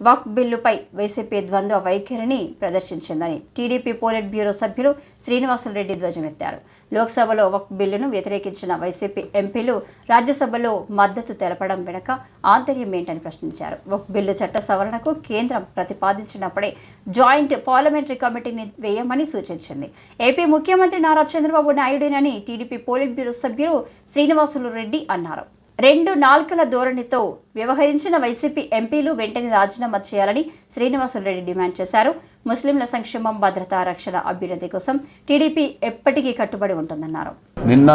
వక్ఫ్ బిల్లుపై వైసీపీ ద్వంద్వ వైఖరిని ప్రదర్శించిందని టీడీపీ పోలిట్ బ్యూరో సభ్యులు శ్రీనివాసులరెడ్డి ధ్వజమెత్తారు. లోక్సభలో వక్ఫ్ బిల్లును వ్యతిరేకించిన వైసీపీ ఎంపీలు రాజ్యసభలో మద్దతు తెలపడం వెనుక ఆంతర్యం ఏంటని ప్రశ్నించారు. వక్ఫ్ బిల్లు చట్ట సవరణకు కేంద్రం ప్రతిపాదించినప్పుడే జాయింట్ పార్లమెంటరీ కమిటీని వేయమని సూచించింది. ఏపీ ముఖ్యమంత్రి నారా చంద్రబాబు నాయుడేనని టీడీపీ పోలిట్ బ్యూరో సభ్యులు శ్రీనివాసులరెడ్డి అన్నారు. 2 నాల్కల ధోరణితో వ్యవహరించిన వైసీపీ ఎంపీలు వెంటనే రాజీనామా చేయాలని శ్రీనివాసులరెడ్డి డిమాండ్ చేశారు. ముస్లింల సంక్షేమం, భద్రత, రక్షణ, అభ్యున్నతి కోసం టీడీపీ ఎప్పటికీ కట్టుబడి ఉంటుందన్నారు. నిన్న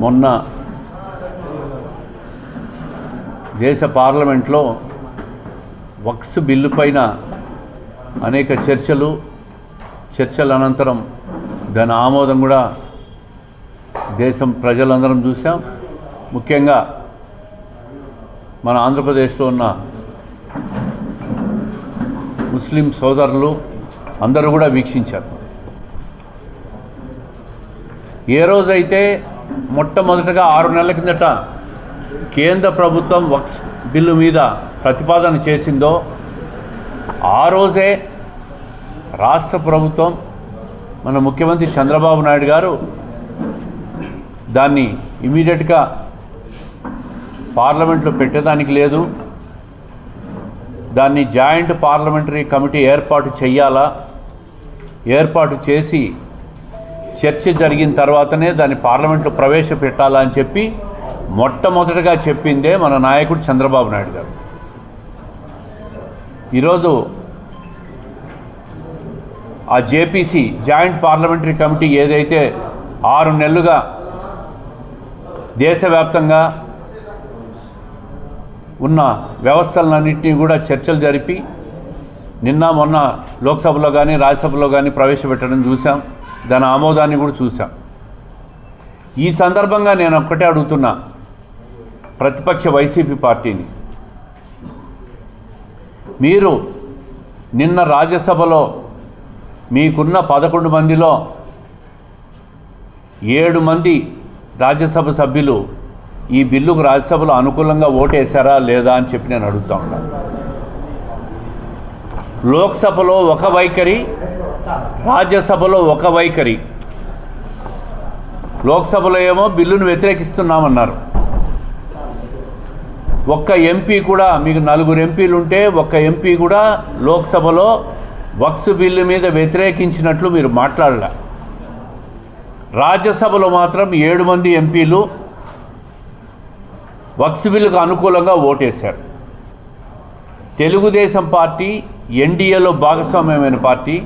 మొన్న దేశ పార్లమెంట్లో వక్ఫ్ బిల్లు పైన అనేక చర్చల అనంతరం దాని ఆమోదం కూడా దేశం ప్రజలందరం చూసాం. ముఖ్యంగా మన ఆంధ్రప్రదేశ్లో ఉన్న ముస్లిం సోదరులు అందరూ కూడా వీక్షించారు. ఏ రోజైతే మొట్టమొదటగా 6 నెలల కిందట కేంద్ర ప్రభుత్వం వక్ఫ్ బిల్లు మీద ప్రతిపాదన చేసిందో ఆ రోజే రాష్ట్ర ప్రభుత్వం, మన ముఖ్యమంత్రి చంద్రబాబు నాయుడు గారు దాన్ని ఇమీడియట్గా పార్లమెంట్లో పెట్టేదానికి లేదు, దాన్ని జాయింట్ పార్లమెంటరీ కమిటీ ఏర్పాటు చేసి చర్చ జరిగిన తర్వాతనే దాన్ని పార్లమెంట్లో ప్రవేశపెట్టాలా అని చెప్పి మొట్టమొదటిగా చెప్పిందే మన నాయకుడు చంద్రబాబు నాయుడు గారు. ఈరోజు ఆ జేపీసీ జాయింట్ పార్లమెంటరీ కమిటీ ఏదైతే 6 నెలలుగా దేశవ్యాప్తంగా ఉన్న వ్యవస్థలన్నింటినీ కూడా చర్చలు జరిపి నిన్న మొన్న లోక్సభలో కానీ రాజ్యసభలో కానీ ప్రవేశపెట్టడం చూసాం. దాని ఆమోదాన్ని కూడా చూసాం. ఈ సందర్భంగా నేను ఒక్కటే అడుగుతున్నా ప్రతిపక్ష వైసీపీ పార్టీని, మీరు నిన్న రాజ్యసభలో మీకున్న 11 మందిలో 7 మంది రాజ్యసభ సభ్యులు ఈ బిల్లుకు రాజ్యసభలో అనుకూలంగా ఓటేశారా లేదా అని చెప్పి నేను అడుగుతా ఉన్నాను. లోక్సభలో ఒక వైఖరి, రాజ్యసభలో ఒక వైఖరి. లోక్సభలో ఏమో బిల్లును వ్యతిరేకిస్తున్నామన్నారు. ఒక్క ఎంపీ కూడా, మీకు 4 ఎంపీలు ఉంటే ఒక్క ఎంపీ కూడా లోక్సభలో వక్ఫ్ బిల్లు మీద వ్యతిరేకించినట్లు మీరు మాట్లాడలే. రాజ్యసభలో మాత్రం 7 మంది ఎంపీలు వక్ఫ్ బిల్లుకు అనుకూలంగా ఓటేశారు. తెలుగుదేశం పార్టీ ఎన్డీఏలో భాగస్వామ్యమైన పార్టీ,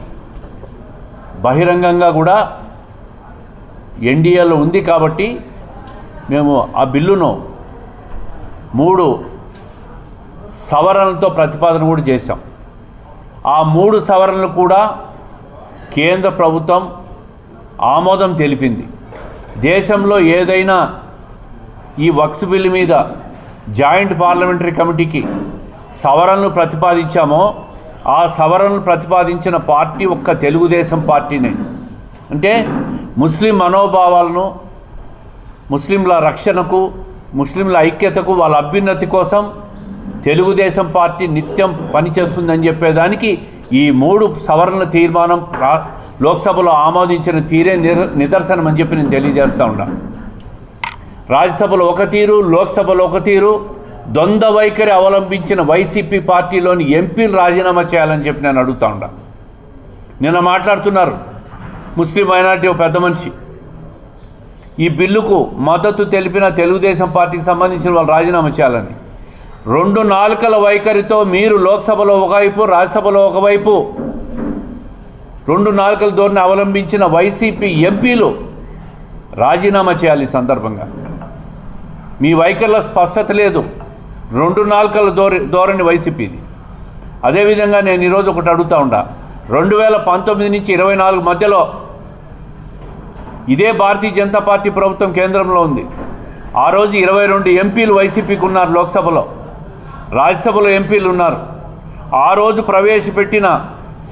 బహిరంగంగా కూడా ఎన్డీఏలో ఉంది కాబట్టి మేము ఆ బిల్లును 3 సవరణలతో ప్రతిపాదన కూడా చేశాం. ఆ 3 సవరణలు కూడా కేంద్ర ప్రభుత్వం ఆమోదం తెలిపింది. దేశంలో ఏదైనా ఈ వక్ఫ్ బిల్లు మీద జాయింట్ పార్లమెంటరీ కమిటీకి సవరణలు ప్రతిపాదించామో ఆ సవరణలు ప్రతిపాదించిన పార్టీ ఒక్క తెలుగుదేశం పార్టీనే. అంటే ముస్లిం మనోభావాలను, ముస్లింల రక్షణకు, ముస్లింల ఐక్యతకు, వాళ్ళ అభ్యున్నతి కోసం తెలుగుదేశం పార్టీ నిత్యం పనిచేస్తుందని చెప్పేదానికి ఈ 3 సవరణల తీర్మానం లోక్సభలో ఆమోదించిన తీరే నిదర్శనం అని చెప్పి నేను తెలియజేస్తూ ఉన్నా. రాజ్యసభలో ఒక తీరు, లోక్సభలో ఒక తీరు, ద్వంద్వ వైఖరి అవలంబించిన వైసీపీ పార్టీలోని ఎంపీలు రాజీనామా చేయాలని చెప్పి నేను అడుగుతా ఉన్నా. నిన్న మాట్లాడుతున్నారు ముస్లిం మైనారిటీ పెద్ద మనిషి, ఈ బిల్లుకు మద్దతు తెలిపిన తెలుగుదేశం పార్టీకి సంబంధించిన వాళ్ళు రాజీనామా చేయాలని. 2 నాలుకల వైఖరితో మీరు లోక్సభలో ఒకవైపు, రాజ్యసభలో ఒకవైపు 2 నాలుకల ధోరణి అవలంబించిన వైసీపీ ఎంపీలు రాజీనామా చేయాలి. ఈ సందర్భంగా మీ వైఖరిలో స్పష్టత లేదు, 2 నాలుకల ధోరణి వైసీపీది. అదేవిధంగా నేను ఈరోజు ఒకటి అడుగుతూ ఉంటా, 2019 నుంచి 24 మధ్యలో ఇదే భారతీయ జనతా పార్టీ ప్రభుత్వం కేంద్రంలో ఉంది. ఆ రోజు 22 ఎంపీలు వైసీపీకి ఉన్నారు లోక్సభలో, రాజ్యసభలో ఎంపీలు ఉన్నారు. ఆ రోజు ప్రవేశపెట్టిన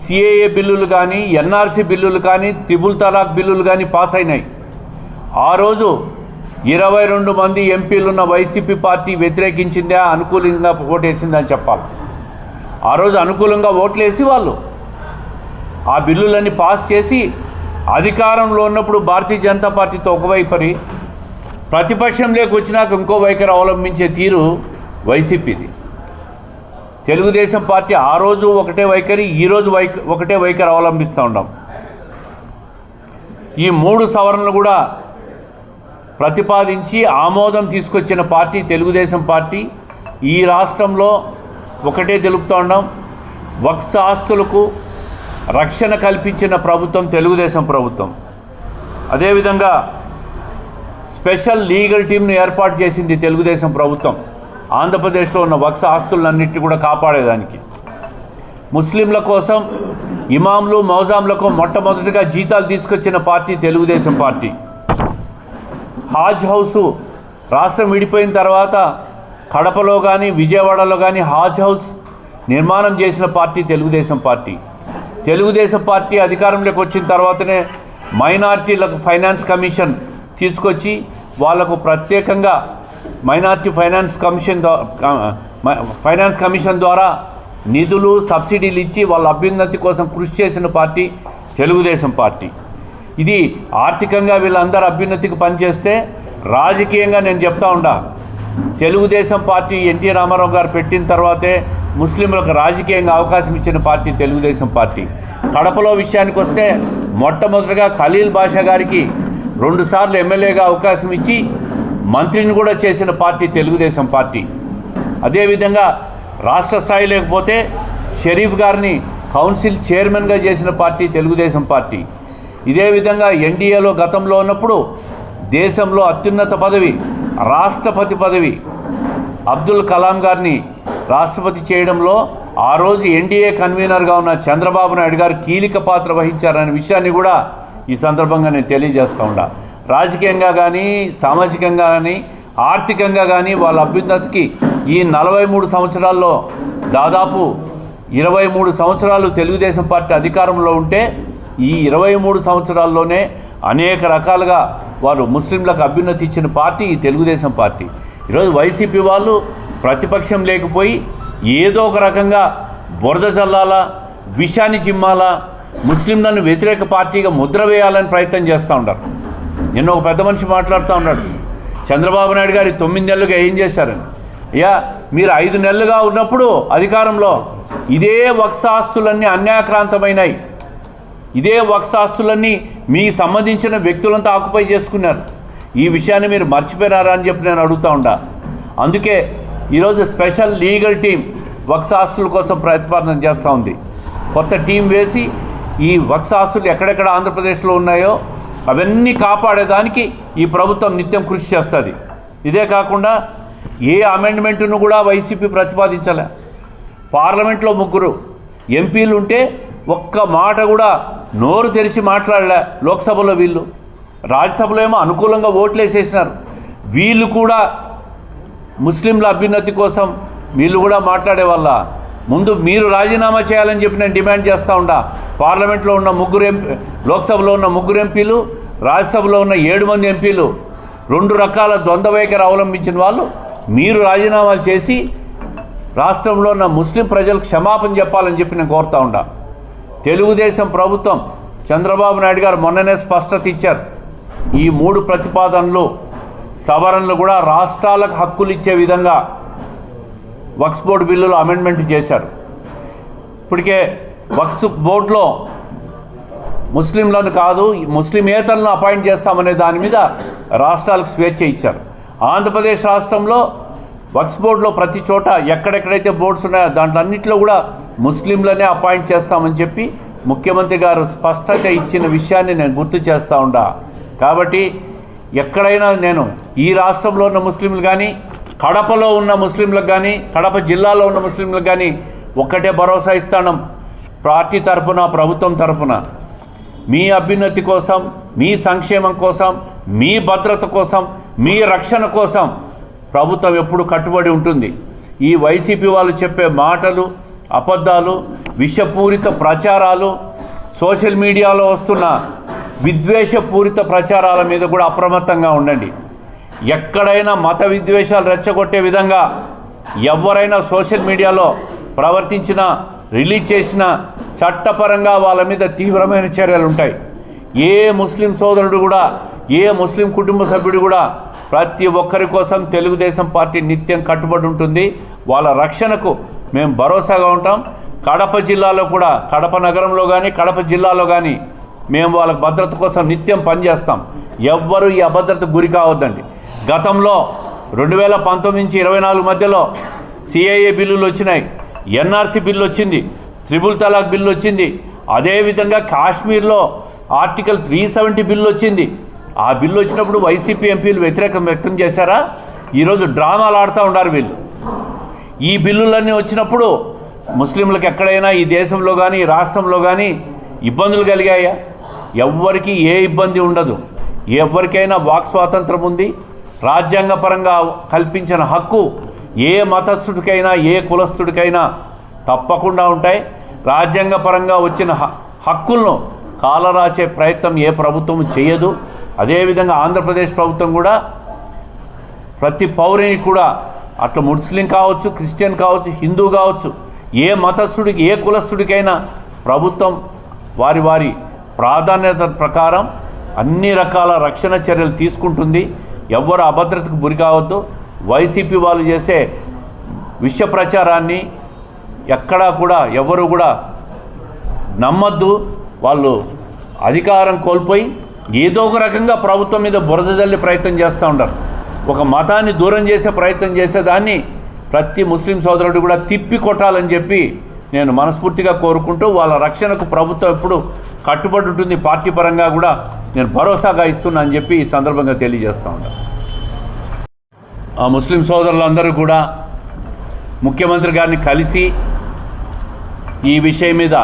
సిఏఏ బిల్లులు కానీ, ఎన్ఆర్సీ బిల్లులు కానీ, త్రిబుల్ తలాక్ బిల్లులు కానీ పాస్ అయినాయి. ఆ రోజు 22 మంది ఎంపీలున్న వైసీపీ పార్టీ వ్యతిరేకించిందా, అనుకూలంగా ఓటేసిందా అని చెప్పాలి. ఆ రోజు అనుకూలంగా ఓట్లేసి వాళ్ళు ఆ బిల్లులన్నీ పాస్ చేసి అధికారంలో ఉన్నప్పుడు భారతీయ జనతా పార్టీతో ఒకవైపరి, ప్రతిపక్షంలోకి వచ్చినాక ఇంకో వైఖరి అవలంబించే తీరు వైసీపీది. తెలుగుదేశం పార్టీ ఆ రోజు ఒకటే వైఖరి, ఈరోజు ఒకటే వైఖరి అవలంబిస్తూ ఉన్నాం. ఈ 3 సవరణలు కూడా ప్రతిపాదించి ఆమోదం తీసుకొచ్చిన పార్టీ తెలుగుదేశం పార్టీ. ఈ రాష్ట్రంలో ఒకటే తెలుపుతూ ఉన్నాం, వక్ఫ్ ఆస్తులకు రక్షణ కల్పించిన ప్రభుత్వం తెలుగుదేశం ప్రభుత్వం. అదేవిధంగా స్పెషల్ లీగల్ టీంను ఏర్పాటు చేసింది తెలుగుదేశం ప్రభుత్వం, ఆంధ్రప్రదేశ్లో ఉన్న వక్ఫ్ ఆస్తులన్నింటినీ కూడా కాపాడేదానికి. ముస్లింల కోసం ఇమాంలు మౌజాంలకు మొట్టమొదటిగా జీతాలు తీసుకొచ్చిన party Telugu Desam party. Has house రాష్ట్రం విడిపోయిన తర్వాత కడపలో కానీ విజయవాడలో కానీ హాజ్ హౌస్ నిర్మాణం చేసిన party Telugu Desam party. Telugu Desam party అధికారంలోకి వచ్చిన తర్వాతనే మైనారిటీలకు ఫైనాన్స్ కమిషన్ తీసుకొచ్చి వాళ్లకు ప్రత్యేకంగా మైనారిటీ ఫైనాన్స్ కమిషన్ ద్వారా నిధులు సబ్సిడీలు ఇచ్చి వాళ్ళ అభ్యున్నతి కోసం కృషి చేసిన పార్టీ తెలుగుదేశం పార్టీ. ఇది ఆర్థికంగా వీళ్ళందరూ అభ్యున్నతికి పనిచేస్తే, రాజకీయంగా నేను చెప్తా ఉండా, తెలుగుదేశం పార్టీ ఎన్టీ రామారావు గారు పెట్టిన తర్వాతే ముస్లింలకు రాజకీయంగా అవకాశం ఇచ్చిన పార్టీ తెలుగుదేశం పార్టీ. కడపలో విషయానికి వస్తే మొట్టమొదటిగా ఖలీల్ బాషా గారికి 2 సార్లు ఎమ్మెల్యేగా అవకాశం ఇచ్చి మంత్రిని కూడా చేసిన పార్టీ తెలుగుదేశం పార్టీ. అదేవిధంగా రాష్ట్ర స్థాయి లేకపోతే షరీఫ్ గారిని కౌన్సిల్ చైర్మన్గా చేసిన పార్టీ తెలుగుదేశం పార్టీ. ఇదే విధంగా ఎన్డీఏలో గతంలో ఉన్నప్పుడు దేశంలో అత్యున్నత పదవి రాష్ట్రపతి పదవి అబ్దుల్ కలాం గారిని రాష్ట్రపతి చేయడంలో ఆ రోజు ఎన్డీఏ కన్వీనర్గా ఉన్న చంద్రబాబు నాయుడు గారు కీలక పాత్ర వహించారనే విషయాన్ని కూడా ఈ సందర్భంగా నేను తెలియజేస్తూ ఉండా. రాజకీయంగా కానీ సామాజికంగా కానీ ఆర్థికంగా కానీ వాళ్ళ అభ్యున్నతికి ఈ 43 సంవత్సరాల్లో దాదాపు 23 సంవత్సరాలు తెలుగుదేశం పార్టీ అధికారంలో ఉంటే ఈ 23 సంవత్సరాల్లోనే అనేక రకాలుగా వారు ముస్లింలకు అభ్యున్నతి ఇచ్చిన పార్టీ ఈ తెలుగుదేశం పార్టీ. ఈరోజు వైసీపీ వాళ్ళు ప్రతిపక్షం లేకపోయి ఏదో ఒక రకంగా బురద చల్లాలా, విషాన్ని చిమ్మాలా, ముస్లింలను వ్యతిరేక పార్టీగా ముద్ర వేయాలని ప్రయత్నం చేస్తూ ఉంటారు. నిన్న ఒక పెద్ద మనిషి మాట్లాడుతూ ఉన్నాడు, చంద్రబాబు నాయుడు గారు 9 నెలలుగా ఏం చేశారని. అయ్యా, మీరు 5 నెలలుగా ఉన్నప్పుడు అధికారంలో ఇదే వక్ఫ్ ఆస్తులన్నీ అన్యాయక్రాంతమైనాయి. ఇదే వక్ఫ్ ఆస్తులన్నీ మీ సంబంధించిన వ్యక్తులంతా ఆక్యుపై చేసుకున్నారు. ఈ విషయాన్ని మీరు మర్చిపోయినారా అని చెప్పి నేను అడుగుతూ ఉంటా. అందుకే ఈరోజు స్పెషల్ లీగల్ టీం వక్ఫ్ ఆస్తుల కోసం ప్రతిపాదన చేస్తూ ఉంది. కొత్త టీం వేసి ఈ వక్ఫ్ ఆస్తులు ఎక్కడెక్కడ ఆంధ్రప్రదేశ్లో ఉన్నాయో అవన్నీ కాపాడేదానికి ఈ ప్రభుత్వం నిత్యం కృషి చేస్తుంది. ఇదే కాకుండా ఏ అమెండ్మెంట్ను కూడా వైసీపీ ప్రతిపాదించలే. పార్లమెంట్లో 3 ఎంపీలు ఉంటే ఒక్క మాట కూడా నోరు తెరిచి మాట్లాడలే. లోక్సభలో వీళ్ళు, రాజ్యసభలో ఏమో అనుకూలంగా ఓట్లేసేసినారు. వీళ్ళు కూడా ముస్లింల అభ్యున్నతి కోసం వీళ్ళు కూడా మాట్లాడే వల్ల ముందు మీరు రాజీనామా చేయాలని చెప్పి నేను డిమాండ్ చేస్తూ ఉంటా. పార్లమెంట్లో ఉన్న 3 లోక్సభలో ఉన్న 3 ఎంపీలు, రాజ్యసభలో ఉన్న 7 మంది ఎంపీలు 2 రకాల ద్వంద్వ వైఖరి అవలంబించిన వాళ్ళు మీరు రాజీనామాలు చేసి రాష్ట్రంలో ఉన్న ముస్లిం ప్రజలకు క్షమాపణ చెప్పాలని చెప్పి నేను కోరుతూ ఉంటా. తెలుగుదేశం ప్రభుత్వం చంద్రబాబు నాయుడు గారు మొన్ననే స్పష్టత ఇచ్చారు. ఈ 3 ప్రతిపాదనలు సవరణలు కూడా రాష్ట్రాలకు హక్కులు ఇచ్చే విధంగా వక్ఫ్ బోర్డు బిల్లులో అమెండ్మెంట్ చేశారు. ఇప్పటికే వక్ఫ్ బోర్డులో ముస్లింలను కాదు ముస్లిమేతరులను అపాయింట్ చేస్తామనే దాని మీద రాష్ట్రాలకు స్వేచ్ఛ ఇచ్చారు. ఆంధ్రప్రదేశ్ రాష్ట్రంలో వక్ఫ్ బోర్డులో ప్రతి చోట ఎక్కడెక్కడైతే బోర్డ్స్ ఉన్నాయో దాంట్లో అన్నింటిలో కూడా ముస్లింలనే అపాయింట్ చేస్తామని చెప్పి ముఖ్యమంత్రి గారు స్పష్టత ఇచ్చిన విషయాన్ని నేను గుర్తు చేస్తూ ఉంటా. కాబట్టి ఎక్కడైనా నేను ఈ రాష్ట్రంలో ఉన్న ముస్లింలు కానీ కడపలో ఉన్న ముస్లింలకు కానీ కడప జిల్లాలో ఉన్న ముస్లింలకు కానీ ఒక్కటే భరోసా ఇస్తాను, పార్టీ తరఫున ప్రభుత్వం తరఫున మీ అభ్యున్నతి కోసం, మీ సంక్షేమం కోసం, మీ భద్రత కోసం, మీ రక్షణ కోసం ప్రభుత్వం ఎప్పుడు కట్టుబడి ఉంటుంది. ఈ వైసీపీ వాళ్ళు చెప్పే మాటలు, అబద్ధాలు, విషపూరిత ప్రచారాలు, సోషల్ మీడియాలో వస్తున్న విద్వేషపూరిత ప్రచారాల మీద కూడా అప్రమత్తంగా ఉండండి. ఎక్కడైనా మత విద్వేషాలు రెచ్చగొట్టే విధంగా ఎవరైనా సోషల్ మీడియాలో ప్రవర్తించినా రిలీజ్ చేసినా చట్టపరంగా వాళ్ళ మీద తీవ్రమైన చర్యలు ఉంటాయి. ఏ ముస్లిం సోదరుడు కూడా, ఏ ముస్లిం కుటుంబ సభ్యుడు కూడా ప్రతి ఒక్కరి కోసం తెలుగుదేశం పార్టీ నిత్యం కట్టుబడి ఉంటుంది. వాళ్ళ రక్షణకు మేము భరోసాగా ఉంటాం. కడప జిల్లాలో కూడా, కడప నగరంలో కానీ కడప జిల్లాలో కానీ మేము వాళ్ళ భద్రత కోసం నిత్యం పనిచేస్తాం. ఎవ్వరూ ఈ అభద్రతకు గురి కావద్దండి. గతంలో 2019 నుంచి 24 మధ్యలో సిఐఏ బిల్లులు వచ్చినాయి, ఎన్ఆర్సీ బిల్లు వచ్చింది, త్రిబుల్ తలాక్ బిల్లు వచ్చింది. అదేవిధంగా కాశ్మీర్లో ఆర్టికల్ 370 బిల్లు వచ్చింది. ఆ బిల్లు వచ్చినప్పుడు వైసీపీ ఎంపీలు వ్యతిరేకం వ్యక్తం చేశారా? ఈరోజు డ్రామాలు ఆడుతూ ఉన్నారు వీళ్ళు. ఈ బిల్లులన్నీ వచ్చినప్పుడు ముస్లింలకు ఎక్కడైనా ఈ దేశంలో కానీ ఈ రాష్ట్రంలో కానీ ఇబ్బందులు కలిగాయా? ఎవ్వరికీ ఏ ఇబ్బంది ఉండదు. ఎవరికైనా వాక్ స్వాతంత్రం ఉంది. రాజ్యాంగపరంగా కల్పించిన హక్కు ఏ మతస్థుడికైనా ఏ కులస్థుడికైనా తప్పకుండా ఉంటాయి. రాజ్యాంగపరంగా వచ్చిన హక్కులను కాలరాచే ప్రయత్నం ఏ ప్రభుత్వం చేయదు. అదేవిధంగా ఆంధ్రప్రదేశ్ ప్రభుత్వం కూడా ప్రతి పౌరుని కూడా, అట్లా ముస్లిం కావచ్చు, క్రిస్టియన్ కావచ్చు, హిందూ కావచ్చు, ఏ మతస్థుడికి ఏ కులస్థుడికైనా ప్రభుత్వం వారి వారి ప్రాధాన్యత ప్రకారం అన్ని రకాల రక్షణ చర్యలు తీసుకుంటుంది. ఎవ్వరు అభద్రతకు గురి కావద్దు. వైసీపీ వాళ్ళు చేసే విష ప్రచారాన్ని ఎక్కడా కూడా ఎవరు కూడా నమ్మద్దు. వాళ్ళు అధికారం కోల్పోయి ఏదో ఒక రకంగా ప్రభుత్వం మీద బురద జల్లే ప్రయత్నం చేస్తూ ఉంటారు. ఒక మతాన్ని దూరం చేసే ప్రయత్నం చేసేదాన్ని ప్రతి ముస్లిం సోదరుడు కూడా తిప్పి కొట్టాలని చెప్పి నేను మనస్ఫూర్తిగా కోరుకుంటూ, వాళ్ళ రక్షణకు ప్రభుత్వం ఎప్పుడు కట్టుబడి ఉంటుంది. పార్టీ పరంగా కూడా నేను భరోసాగా ఇస్తున్నా అని చెప్పి ఈ సందర్భంగా తెలియజేస్తూ ఉంటాను. ఆ ముస్లిం సోదరులందరూ కూడా ముఖ్యమంత్రి గారిని కలిసి ఈ విషయం మీద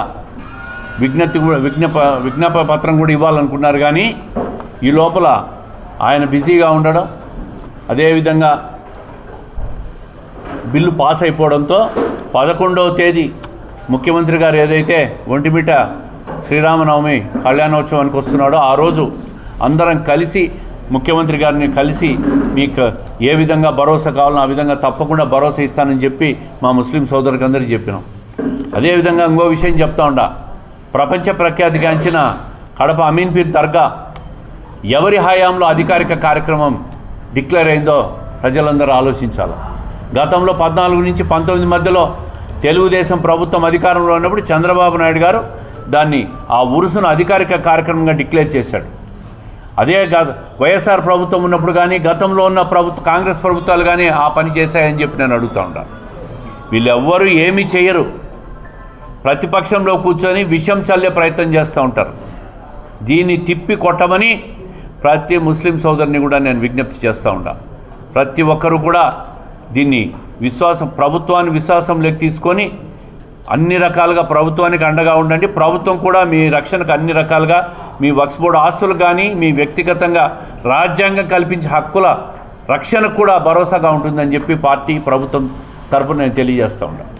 విజ్ఞాప పత్రం కూడా ఇవ్వాలనుకున్నారు. కానీ ఈ లోపల ఆయన బిజీగా ఉండడం, అదేవిధంగా బిల్లు పాస్ అయిపోవడంతో 11వ తేదీ ముఖ్యమంత్రి గారు ఏదైతే ఒంటిమిట శ్రీరామనవమి కళ్యాణోత్సవానికి వస్తున్నాడో ఆ రోజు అందరం కలిసి ముఖ్యమంత్రి గారిని కలిసి మీకు ఏ విధంగా భరోసా కావాలో ఆ విధంగా తప్పకుండా భరోసా ఇస్తానని చెప్పి మా ముస్లిం సోదరులకు అందరికీ చెప్పినాం. అదేవిధంగా ఇంకో విషయం చెప్తా ఉండా, ప్రపంచ ప్రఖ్యాతిగాంచిన కడప అమీన్పీర్ దర్గా ఎవరి హయాంలో అధికారిక కార్యక్రమం డిక్లేర్ అయిందో ప్రజలందరూ ఆలోచించాలి. గతంలో 14 నుంచి 19 మధ్యలో తెలుగుదేశం ప్రభుత్వం అధికారంలో ఉన్నప్పుడు చంద్రబాబు నాయుడు గారు దాన్ని ఆ ఉరుసును అధికారిక కార్యక్రమంగా డిక్లేర్ చేశాడు. అదే వైఎస్ఆర్ ప్రభుత్వం ఉన్నప్పుడు కానీ గతంలో ఉన్న కాంగ్రెస్ ప్రభుత్వాలు కానీ ఆ పని చేశాయని చెప్పి నేను అడుగుతూ ఉంటాను. వీళ్ళెవ్వరూ ఏమీ చేయరు. ప్రతిపక్షంలో కూర్చొని విషం చల్లే ప్రయత్నం చేస్తూ ఉంటారు. దీన్ని తిప్పి కొట్టమని ప్రతి ముస్లిం సోదరుని కూడా నేను విజ్ఞప్తి చేస్తూ ఉంటాను. ప్రతి ఒక్కరూ కూడా దీన్ని ప్రభుత్వాన్ని విశ్వాసంలోకి తీసుకొని అన్ని రకాలుగా ప్రభుత్వానికి అండగా ఉండండి. ప్రభుత్వం కూడా మీ రక్షణకు అన్ని రకాలుగా మీ వక్ఫ్ బోర్డు ఆస్తులు కానీ మీ వ్యక్తిగతంగా రాజ్యాంగం కల్పించే హక్కుల రక్షణకు కూడా భరోసాగా ఉంటుందని చెప్పి పార్టీ ప్రభుత్వం తరపున నేను తెలియజేస్తూ ఉంటాను.